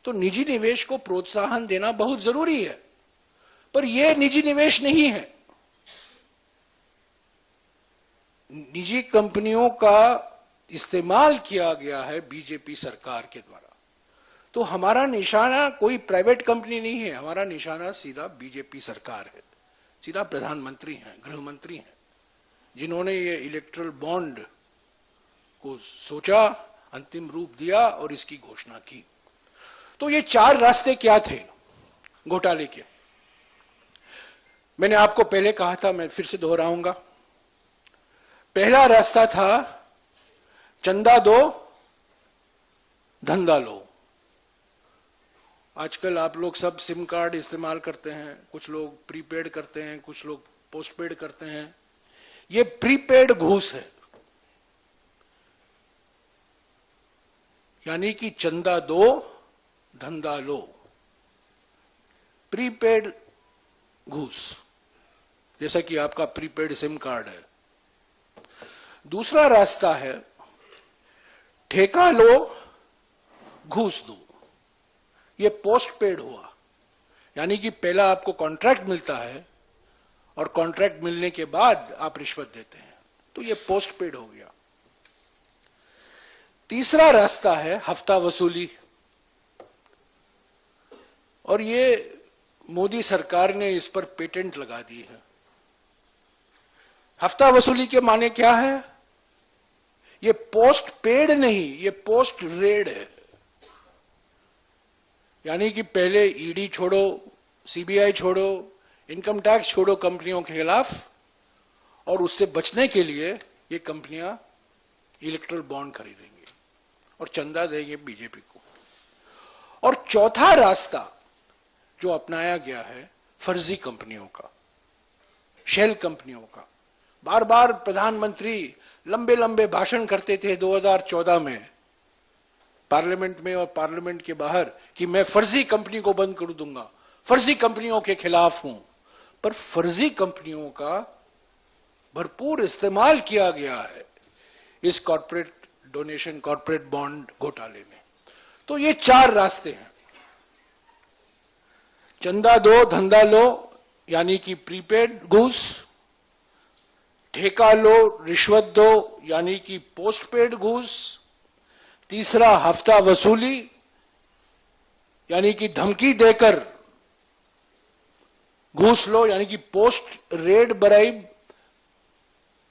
तो निजी निवेश को प्रोत्साहन देना बहुत जरूरी है, पर यह निजी निवेश नहीं है। निजी कंपनियों का इस्तेमाल किया गया है बीजेपी सरकार के द्वारा। तो हमारा निशाना कोई प्राइवेट कंपनी नहीं है, हमारा निशाना सीधा बीजेपी सरकार है, सीधा प्रधानमंत्री हैं, गृह मंत्री हैं, जिन्होंने ये इलेक्ट्रल बॉन्ड को सोचा, अंतिम रूप दिया और इसकी घोषणा की। तो ये 4 रास्ते क्या थे घोटाले के? मैंने आपको पहले कहा था, मैं फिर से दोहराऊंगा। पहला रास्ता था चंदा दो धंधा लो। आजकल आप लोग सब सिम कार्ड इस्तेमाल करते हैं, कुछ लोग प्रीपेड करते हैं, कुछ लोग पोस्टपेड करते हैं। ये प्रीपेड घूस है, यानी कि चंदा दो धंधा लो, प्रीपेड घूस, जैसा कि आपका प्रीपेड सिम कार्ड है। दूसरा रास्ता है ठेका लो घूस दो। ये पोस्टपेड हुआ, यानी कि पहला आपको कॉन्ट्रैक्ट मिलता है और कॉन्ट्रैक्ट मिलने के बाद आप रिश्वत देते हैं, तो ये पोस्टपेड हो गया। तीसरा रास्ता है हफ्ता वसूली, और ये मोदी सरकार ने इस पर पेटेंट लगा दी है। हफ्ता वसूली के माने क्या है? ये पोस्ट पेड नहीं, ये पोस्ट रेड है। यानी कि पहले ईडी छोड़ो, सीबीआई छोड़ो, इनकम टैक्स छोड़ो कंपनियों के खिलाफ, और उससे बचने के लिए ये कंपनियां इलेक्ट्रल बॉन्ड खरीदेंगी और चंदा देंगे बीजेपी को। और चौथा रास्ता जो अपनाया गया है फर्जी कंपनियों का, शेल कंपनियों का। बार बार प्रधानमंत्री लंबे लंबे भाषण करते थे 2014 में पार्लियामेंट में और पार्लियामेंट के बाहर कि मैं फर्जी कंपनी को बंद कर दूंगा, फर्जी कंपनियों के खिलाफ हूं। पर फर्जी कंपनियों का भरपूर इस्तेमाल किया गया है इस कॉर्पोरेट डोनेशन, कॉर्पोरेट बॉन्ड घोटाले में। तो ये 4 रास्ते हैं। चंदा दो धंधा लो, यानी कि प्रीपेड घूस, ठेका लो रिश्वत दो, यानी कि पोस्टपेड घूस, तीसरा हफ्ता वसूली, यानी कि धमकी देकर घूस लो, यानी कि पोस्ट रेड ब्राइब,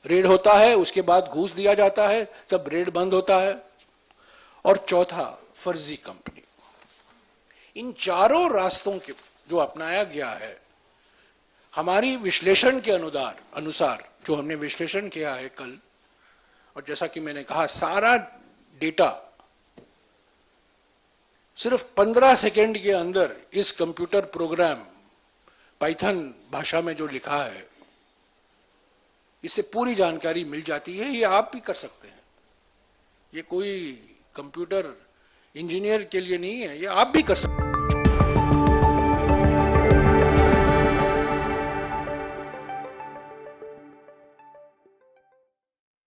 रेड होता है उसके बाद घूस दिया जाता है, तब रेड बंद होता है। और चौथा फर्जी कंपनी। इन चारों रास्तों के जो अपनाया गया है, हमारी विश्लेषण के अनुसार जो हमने विश्लेषण किया है कल, और जैसा कि मैंने कहा सारा डेटा सिर्फ 15 सेकेंड के अंदर इस कंप्यूटर प्रोग्राम पाइथन भाषा में जो लिखा है, इससे पूरी जानकारी मिल जाती है। ये आप भी कर सकते हैं, ये कोई कंप्यूटर इंजीनियर के लिए नहीं है, ये आप भी कर सकते हैं।